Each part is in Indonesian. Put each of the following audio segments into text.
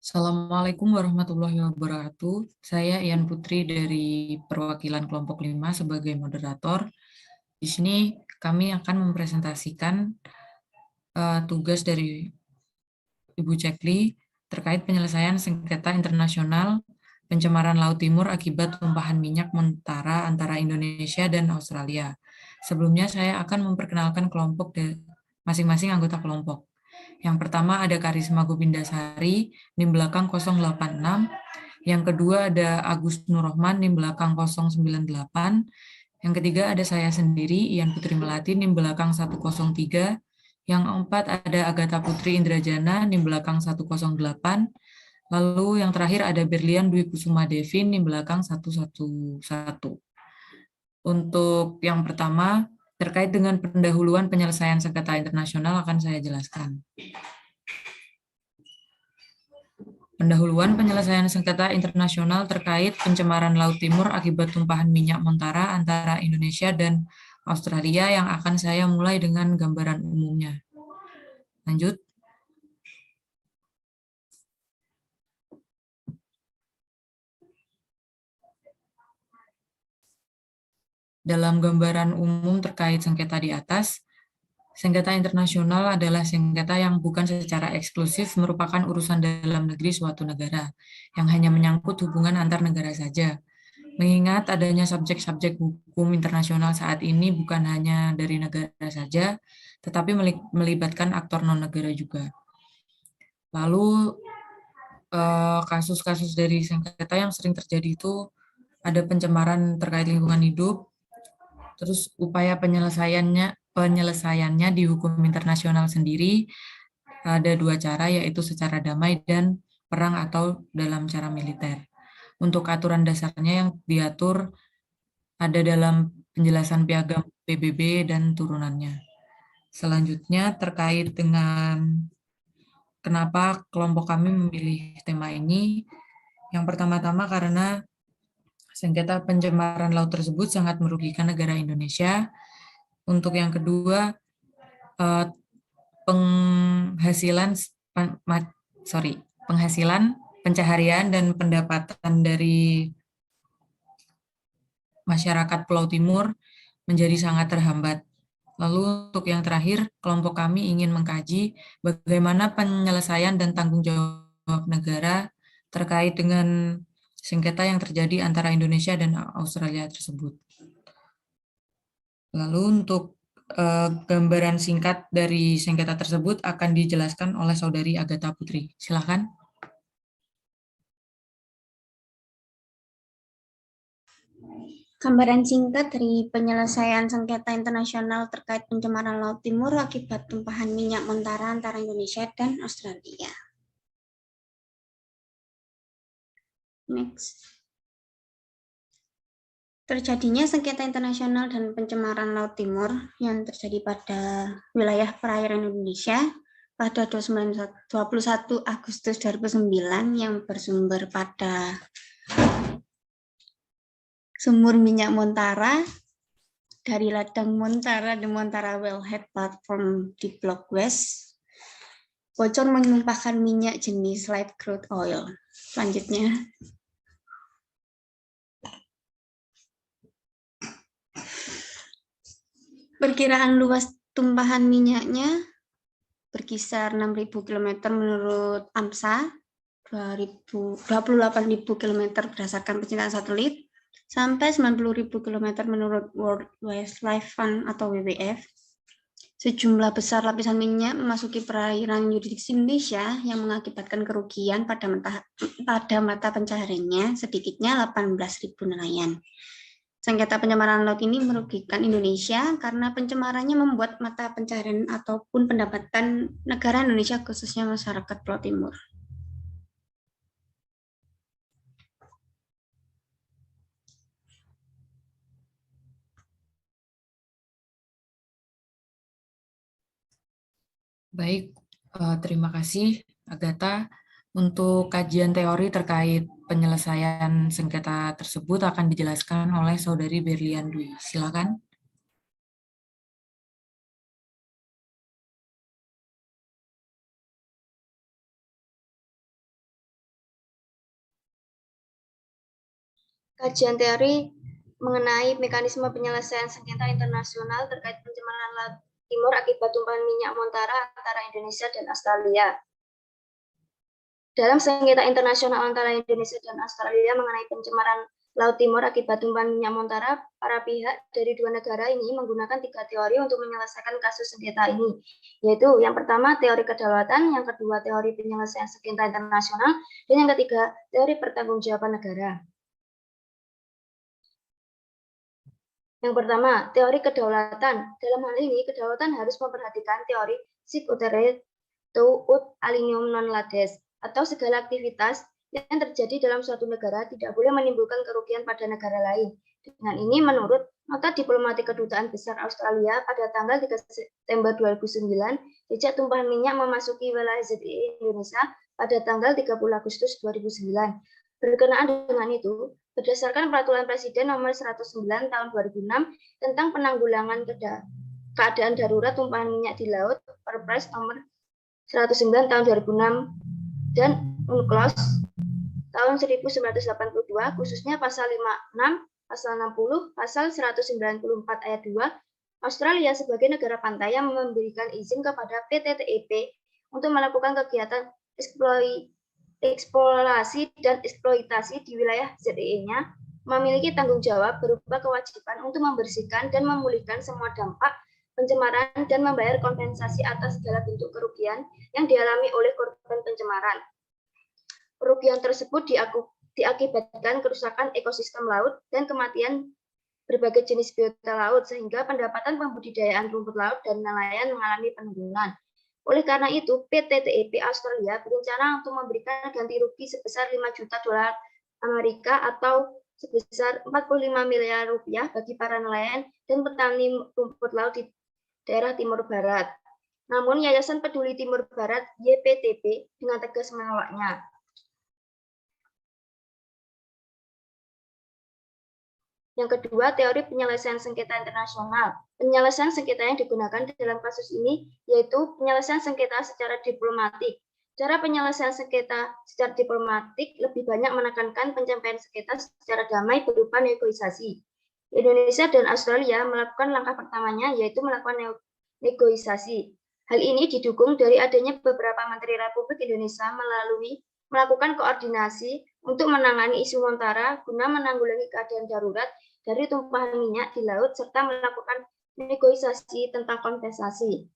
Assalamualaikum warahmatullahi wabarakatuh. Saya Ian Putri dari perwakilan kelompok 5 sebagai moderator. Di sini kami akan mempresentasikan tugas dari Ibu Cekli terkait penyelesaian sengketa internasional pencemaran Laut Timur akibat tumpahan minyak mentara antara Indonesia dan Australia. Sebelumnya saya akan memperkenalkan kelompok masing-masing anggota kelompok. Yang pertama ada Karisma Gobindasari, NIM belakang 086. Yang kedua ada Agus Nurrohman, NIM belakang 098. Yang ketiga ada saya sendiri, Ian Putri Melati, NIM belakang 103. Yang keempat ada Agatha Putri Indrajana, NIM belakang 108. Lalu yang terakhir ada Berlian Dwi Kusuma Devi, NIM belakang 111. Untuk yang pertama, terkait dengan pendahuluan penyelesaian sengketa internasional akan saya jelaskan. Pendahuluan penyelesaian sengketa internasional terkait pencemaran Laut Timur akibat tumpahan minyak mentara antara Indonesia dan Australia yang akan saya mulai dengan gambaran umumnya. Lanjut. Dalam gambaran umum terkait sengketa di atas, sengketa internasional adalah sengketa yang bukan secara eksklusif merupakan urusan dalam negeri suatu negara, yang hanya menyangkut hubungan antar negara saja. Mengingat adanya subjek-subjek hukum internasional saat ini bukan hanya dari negara saja, tetapi melibatkan aktor non-negara juga. Lalu kasus-kasus dari sengketa yang sering terjadi itu ada pencemaran terkait lingkungan hidup, terus upaya penyelesaiannya di hukum internasional sendiri ada dua cara, yaitu secara damai dan perang atau dalam cara militer. Untuk aturan dasarnya yang diatur ada dalam penjelasan piagam PBB dan turunannya. Selanjutnya terkait dengan kenapa kelompok kami memilih tema ini. Yang pertama-tama karena sengketa pencemaran laut tersebut sangat merugikan negara Indonesia. Untuk yang kedua, penghasilan, pencaharian dan pendapatan dari masyarakat Pulau Timur menjadi sangat terhambat. Lalu untuk yang terakhir, kelompok kami ingin mengkaji bagaimana penyelesaian dan tanggung jawab negara terkait dengan sengketa yang terjadi antara Indonesia dan Australia tersebut. Lalu untuk gambaran singkat dari sengketa tersebut akan dijelaskan oleh Saudari Agatha Putri. Silakan. Gambaran singkat dari penyelesaian sengketa internasional terkait pencemaran Laut Timur akibat tumpahan minyak mentara antara Indonesia dan Australia. Next. Terjadinya sengketa internasional dan pencemaran Laut Timur yang terjadi pada wilayah perairan Indonesia pada 21 Agustus 2009 yang bersumber pada sumur minyak Montara dari ladang Montara di Montara Wellhead Platform di Blok West bocor menumpahkan minyak jenis light crude oil. Selanjutnya, perkiraan luas tumpahan minyaknya berkisar 6.000 km menurut AMSA, 28.000 km berdasarkan pencitraan satelit, sampai 90.000 km menurut World Wildlife Fund atau WWF. Sejumlah besar lapisan minyak memasuki perairan yurisdiksi Indonesia yang mengakibatkan kerugian pada mata pencahariannya sedikitnya 18.000 nelayan. Sengketa pencemaran laut ini merugikan Indonesia karena pencemarannya membuat mata pencaharian ataupun pendapatan negara Indonesia khususnya masyarakat Pulau Timur. Baik, terima kasih Agatha. Untuk kajian teori terkait penyelesaian sengketa tersebut akan dijelaskan oleh Saudari Berlian Dwi. Silakan. kajian teori mengenai mekanisme penyelesaian sengketa internasional terkait pencemaran Laut Timur akibat tumpahan minyak Montara antara Indonesia dan Australia. Dalam sengketa internasional antara Indonesia dan Australia mengenai pencemaran Laut Timur akibat tumpahan minyak Montara, para pihak dari dua negara ini menggunakan 3 teori untuk menyelesaikan kasus sengketa ini, yaitu yang pertama teori kedaulatan, yang kedua teori penyelesaian sengketa internasional, dan yang ketiga teori pertanggungjawaban negara. Yang pertama, teori kedaulatan. Dalam hal ini, kedaulatan harus memperhatikan teori sic ut alineum non lades, atau segala aktivitas yang terjadi dalam suatu negara tidak boleh menimbulkan kerugian pada negara lain. Dengan ini, menurut nota diplomatik Kedutaan Besar Australia pada tanggal 3 September 2009, jejak tumpahan minyak memasuki wilayah ZEE Indonesia pada tanggal 30 Agustus 2009. Berkenaan dengan itu, berdasarkan Peraturan Presiden Nomor 109 Tahun 2006 tentang penanggulangan keadaan darurat tumpahan minyak di laut, Perpres Nomor 109 Tahun 2006 dan UNCLOS tahun 1982, khususnya pasal 56, pasal 60, pasal 194 ayat 2, Australia sebagai negara pantai yang memberikan izin kepada PT-TEP untuk melakukan kegiatan eksplorasi dan eksploitasi di wilayah ZEE-nya, memiliki tanggung jawab berupa kewajiban untuk membersihkan dan memulihkan semua dampak pencemaran dan membayar kompensasi atas segala bentuk kerugian yang dialami oleh korban pencemaran. Kerugian tersebut diakibatkan kerusakan ekosistem laut dan kematian berbagai jenis biota laut, sehingga pendapatan pembudidayaan rumput laut dan nelayan mengalami penurunan. Oleh karena itu, PT-TEP Australia berencana untuk memberikan ganti rugi sebesar 5 juta dolar Amerika atau sebesar 45 miliar rupiah bagi para nelayan dan petani rumput laut di daerah Timur Barat. Namun, Yayasan Peduli Timur Barat (YPTB) dengan tegas menolaknya. Yang kedua, teori penyelesaian sengketa internasional. Penyelesaian sengketa yang digunakan dalam kasus ini yaitu penyelesaian sengketa secara diplomatik. Cara penyelesaian sengketa secara diplomatik lebih banyak menekankan pencapaian sengketa secara damai berupa negosiasi. Indonesia dan Australia melakukan langkah pertamanya yaitu melakukan negosiasi. Hal ini didukung dari adanya beberapa Menteri Republik Indonesia melakukan koordinasi untuk menangani isu Montara guna menanggulangi keadaan darurat dari tumpahan minyak di laut serta melakukan negosiasi tentang kompensasi.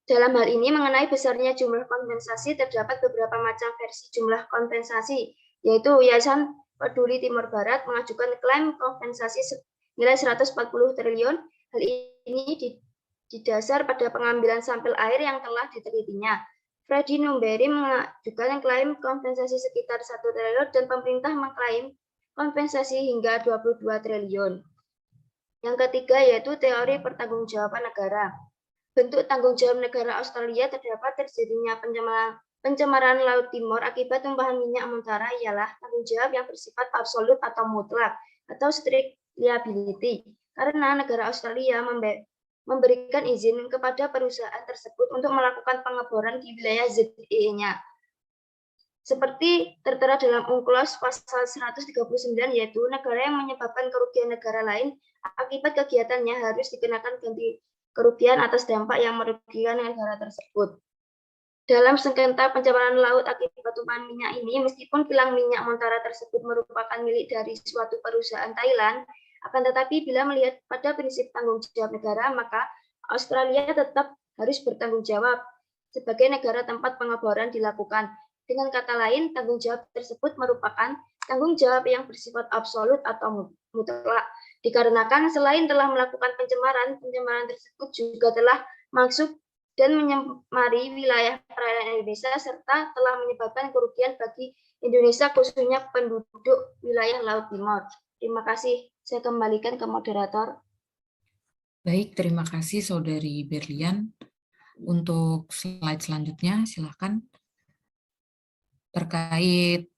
Dalam hal ini mengenai besarnya jumlah kompensasi terdapat beberapa macam versi jumlah kompensasi, yaitu Yayasan Peduli Timur Barat mengajukan klaim kompensasi nilai 140 triliun. Hal ini didasar pada pengambilan sampel air yang telah ditelitinya. Freddie Numberi mengajukan klaim kompensasi sekitar 1 triliun dan pemerintah mengklaim kompensasi hingga 22 triliun. Yang ketiga yaitu teori pertanggungjawaban negara. Bentuk tanggung jawab negara Australia terdapat terjadinya pencemaran Laut Timur akibat tumpahan minyak Montara ialah tanggung jawab yang bersifat absolut atau mutlak atau strict liability, karena negara Australia memberikan izin kepada perusahaan tersebut untuk melakukan pengeboran di wilayah ZEE-nya. Seperti tertera dalam UNCLOS pasal 139, yaitu negara yang menyebabkan kerugian negara lain akibat kegiatannya harus dikenakan ganti kerugian atas dampak yang merugikan negara tersebut. Dalam sengketa pencemaran laut akibat tumpahan minyak ini, meskipun kilang minyak Montara tersebut merupakan milik dari suatu perusahaan Thailand, akan tetapi bila melihat pada prinsip tanggung jawab negara, maka Australia tetap harus bertanggung jawab sebagai negara tempat pengeboran dilakukan. Dengan kata lain, tanggung jawab tersebut merupakan tanggung jawab yang bersifat absolut atau mutlak. Dikarenakan selain telah melakukan pencemaran tersebut juga telah masuk dan menyemari wilayah perairan Indonesia serta telah menyebabkan kerugian bagi Indonesia khususnya penduduk wilayah Laut Timur. Terima kasih. Saya kembalikan ke moderator. Baik, terima kasih Saudari Berlian. Untuk slide selanjutnya, silakan. Terkait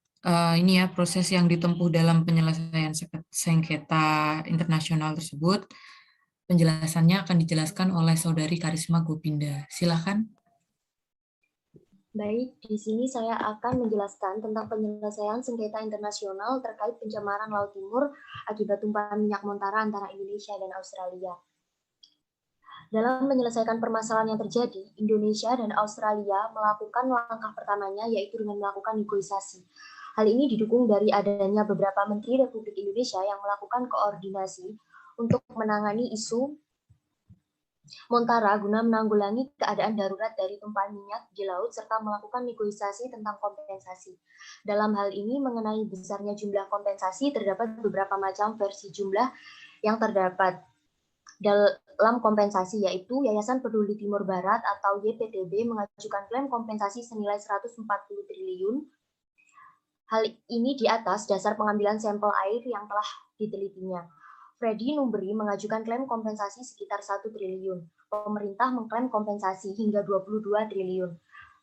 ini ya proses yang ditempuh dalam penyelesaian sengketa internasional tersebut, penjelasannya akan dijelaskan oleh Saudari Karisma Gopinda. Silakan. Baik, di sini saya akan menjelaskan tentang penyelesaian sengketa internasional terkait pencemaran Laut Timur akibat tumpahan minyak Montara antara Indonesia dan Australia. Dalam menyelesaikan permasalahan yang terjadi, Indonesia dan Australia melakukan langkah pertamanya yaitu dengan melakukan negosiasi. Hal ini didukung dari adanya beberapa menteri Republik Indonesia yang melakukan koordinasi untuk menangani isu Montara guna menanggulangi keadaan darurat dari tumpahan minyak di laut serta melakukan negosiasi tentang kompensasi. Dalam hal ini mengenai besarnya jumlah kompensasi terdapat beberapa macam versi jumlah yang terdapat dalam kompensasi, yaitu Yayasan Peduli Timur Barat atau YPTB mengajukan klaim kompensasi senilai 140 triliun. Hal ini di atas dasar pengambilan sampel air yang telah ditelitinya. Freddy Numberi mengajukan klaim kompensasi sekitar 1 triliun. Pemerintah mengklaim kompensasi hingga 22 triliun.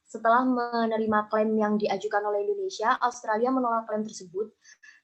Setelah menerima klaim yang diajukan oleh Indonesia, Australia menolak klaim tersebut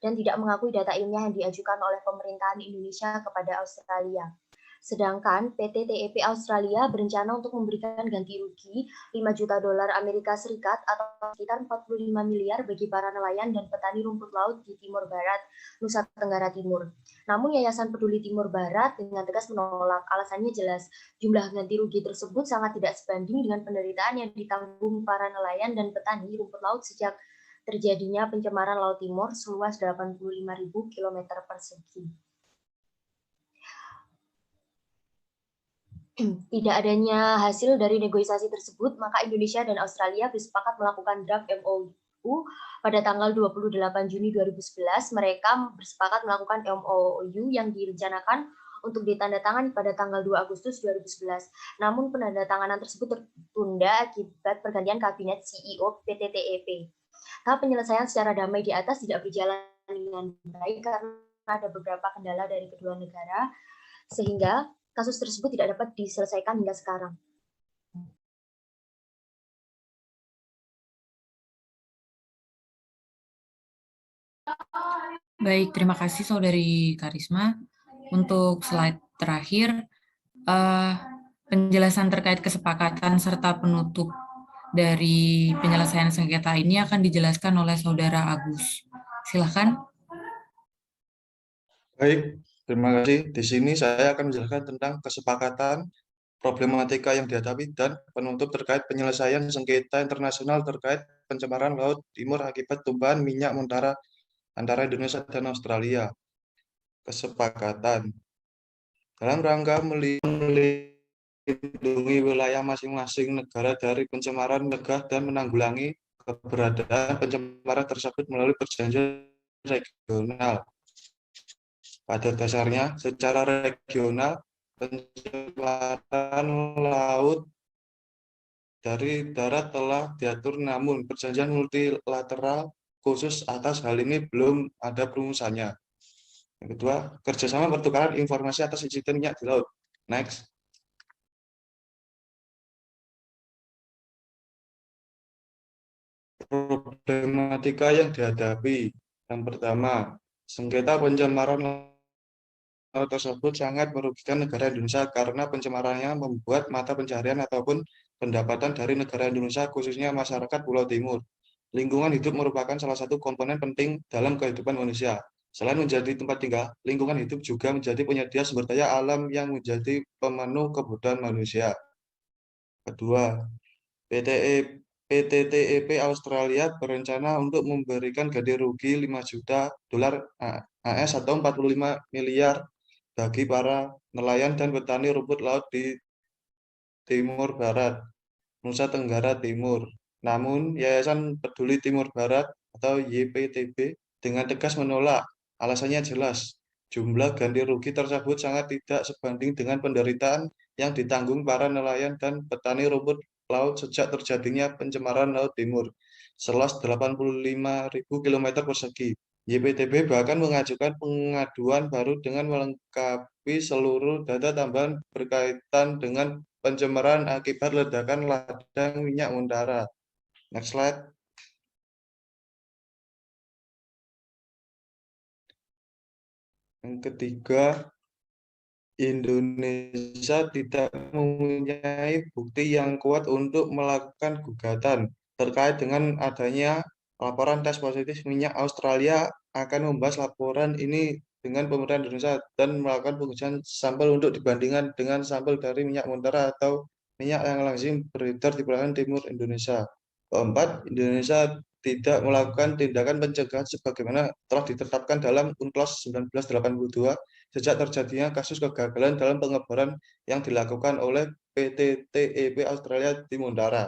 dan tidak mengakui data ilmiah yang diajukan oleh pemerintahan Indonesia kepada Australia. Sedangkan PT TEP Australia berencana untuk memberikan ganti rugi 5 juta dolar Amerika Serikat atau sekitar 45 miliar bagi para nelayan dan petani rumput laut di Timur Barat, Nusa Tenggara Timur. Namun Yayasan Peduli Timur Barat dengan tegas menolak. Alasannya jelas, jumlah ganti rugi tersebut sangat tidak sebanding dengan penderitaan yang ditanggung para nelayan dan petani rumput laut sejak terjadinya pencemaran Laut Timur seluas 85.000 km persegi. Tidak adanya hasil dari negosiasi tersebut, maka Indonesia dan Australia bersepakat melakukan draft MOU pada tanggal 28 Juni 2011. Mereka bersepakat melakukan MOU yang direncanakan untuk ditandatangani pada tanggal 2 Agustus 2011. Namun penandatanganan tersebut tertunda akibat pergantian kabinet CEO PT TEP. Tahap penyelesaian secara damai di atas tidak berjalan dengan baik karena ada beberapa kendala dari kedua negara, sehingga kasus tersebut tidak dapat diselesaikan hingga sekarang. Baik, terima kasih Saudari Karisma. Untuk slide terakhir, penjelasan terkait kesepakatan serta penutup dari penyelesaian sengketa ini akan dijelaskan oleh Saudara Agus. Silakan. Baik, terima kasih. Di sini saya akan menjelaskan tentang kesepakatan, problematika yang dihadapi, dan penutup terkait penyelesaian sengketa internasional terkait pencemaran Laut Timur akibat tumpahan minyak Montara antara Indonesia dan Australia. Kesepakatan dalam rangka melindungi wilayah masing-masing negara dari pencemaran, mencegah dan menanggulangi keberadaan pencemaran tersebut melalui perjanjian regional. Pada dasarnya, secara regional, pencemaran laut dari darat telah diatur, namun perjanjian multilateral khusus atas hal ini belum ada perumusannya. Yang kedua, kerjasama pertukaran informasi atas insiden minyak di laut. Next. Problematika yang dihadapi. Yang pertama, sengketa pencemaran laut tersebut sangat merugikan negara Indonesia karena pencemarannya membuat mata pencaharian ataupun pendapatan dari negara Indonesia, khususnya masyarakat Pulau Timur. Lingkungan hidup merupakan salah satu komponen penting dalam kehidupan manusia. Selain menjadi tempat tinggal, lingkungan hidup juga menjadi penyedia sumber daya alam yang menjadi pemenuh kebutuhan manusia. Kedua, PT TEP Australia berencana untuk memberikan ganti rugi 5 juta dolar AS atau 45 miliar bagi para nelayan dan petani rumput laut di Timur Barat, Nusa Tenggara Timur. Namun, Yayasan Peduli Timur Barat atau YPTB dengan tegas menolak. Alasannya jelas, jumlah ganti rugi tersebut sangat tidak sebanding dengan penderitaan yang ditanggung para nelayan dan petani rumput laut sejak terjadinya pencemaran Laut Timur seluas 85.000 km persegi. YPTB bahkan mengajukan pengaduan baru dengan melengkapi seluruh data tambahan berkaitan dengan pencemaran akibat ledakan ladang minyak Montara. Next slide. Yang ketiga, Indonesia tidak mempunyai bukti yang kuat untuk melakukan gugatan terkait dengan adanya laporan tes positif minyak Australia akan membahas laporan ini dengan pemerintah Indonesia dan melakukan pengujian sampel untuk dibandingkan dengan sampel dari minyak Montara atau minyak yang langsung beredar di belahan timur Indonesia. Keempat, Indonesia tidak melakukan tindakan pencegahan sebagaimana telah ditetapkan dalam UNCLOS 1982 sejak terjadinya kasus kegagalan dalam pengeboran yang dilakukan oleh PT TEP Australia di Montara.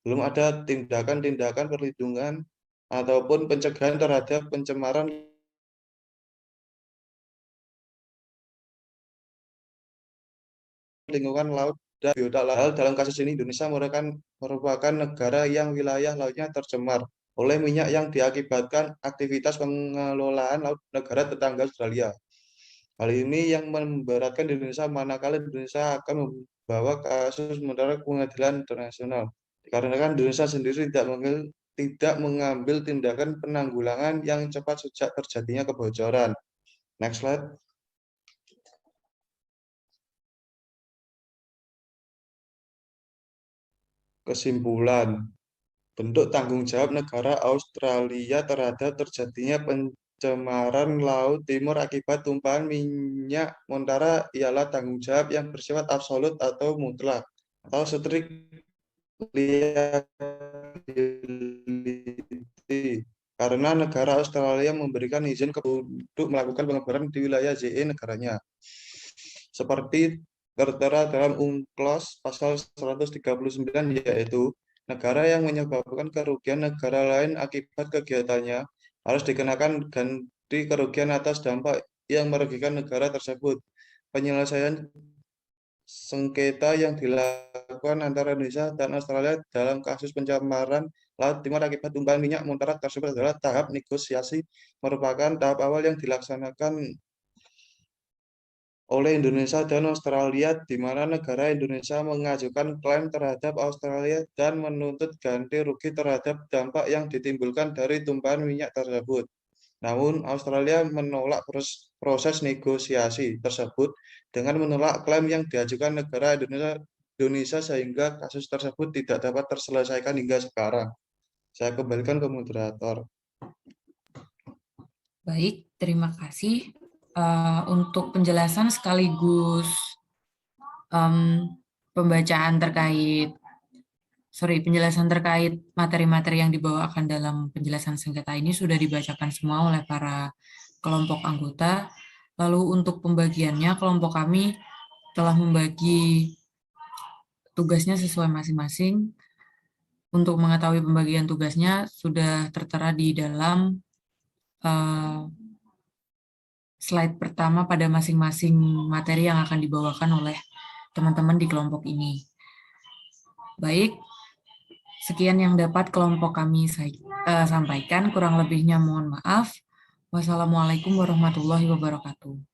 Belum ada tindakan-tindakan perlindungan ataupun pencegahan terhadap pencemaran lingkungan laut dan biota laut. Dalam kasus ini Indonesia merupakan negara yang wilayah lautnya tercemar oleh minyak yang diakibatkan aktivitas pengelolaan laut negara tetangga Australia. Hal ini yang memberatkan Indonesia manakala Indonesia akan membawa kasus Montara ke pengadilan internasional. Dikarenakan Indonesia sendiri tidak mengambil tindakan penanggulangan yang cepat sejak terjadinya kebocoran. Next slide. Kesimpulan, bentuk tanggung jawab negara Australia terhadap terjadinya pencemaran Laut Timur akibat tumpahan minyak Montara ialah tanggung jawab yang bersifat absolut atau mutlak atau strict liability, karena negara Australia memberikan izin untuk melakukan pengeboran di wilayah JE negaranya. Seperti tertera dalam UNCLOS pasal 139, yaitu negara yang menyebabkan kerugian negara lain akibat kegiatannya harus dikenakan ganti kerugian atas dampak yang merugikan negara tersebut. Penyelesaian sengketa yang dilakukan antara Indonesia dan Australia dalam kasus pencemaran Laut Timur akibat tumpahan minyak Montara tersebut adalah tahap negosiasi, merupakan tahap awal yang dilaksanakan oleh Indonesia dan Australia, di mana negara Indonesia mengajukan klaim terhadap Australia dan menuntut ganti rugi terhadap dampak yang ditimbulkan dari tumpahan minyak tersebut. Namun, Australia menolak proses negosiasi tersebut dengan menolak klaim yang diajukan negara Indonesia sehingga kasus tersebut tidak dapat terselesaikan hingga sekarang. Saya kembalikan ke moderator. Baik, terima kasih. Untuk penjelasan sekaligus penjelasan terkait materi-materi yang dibawakan dalam penjelasan sengketa ini sudah dibacakan semua oleh para kelompok anggota. Lalu untuk pembagiannya, kelompok kami telah membagi tugasnya sesuai masing-masing. Untuk mengetahui pembagian tugasnya sudah tertera di dalam slide pertama pada masing-masing materi yang akan dibawakan oleh teman-teman di kelompok ini. Baik, sekian yang dapat kelompok kami sampaikan, kurang lebihnya mohon maaf. Wassalamualaikum warahmatullahi wabarakatuh.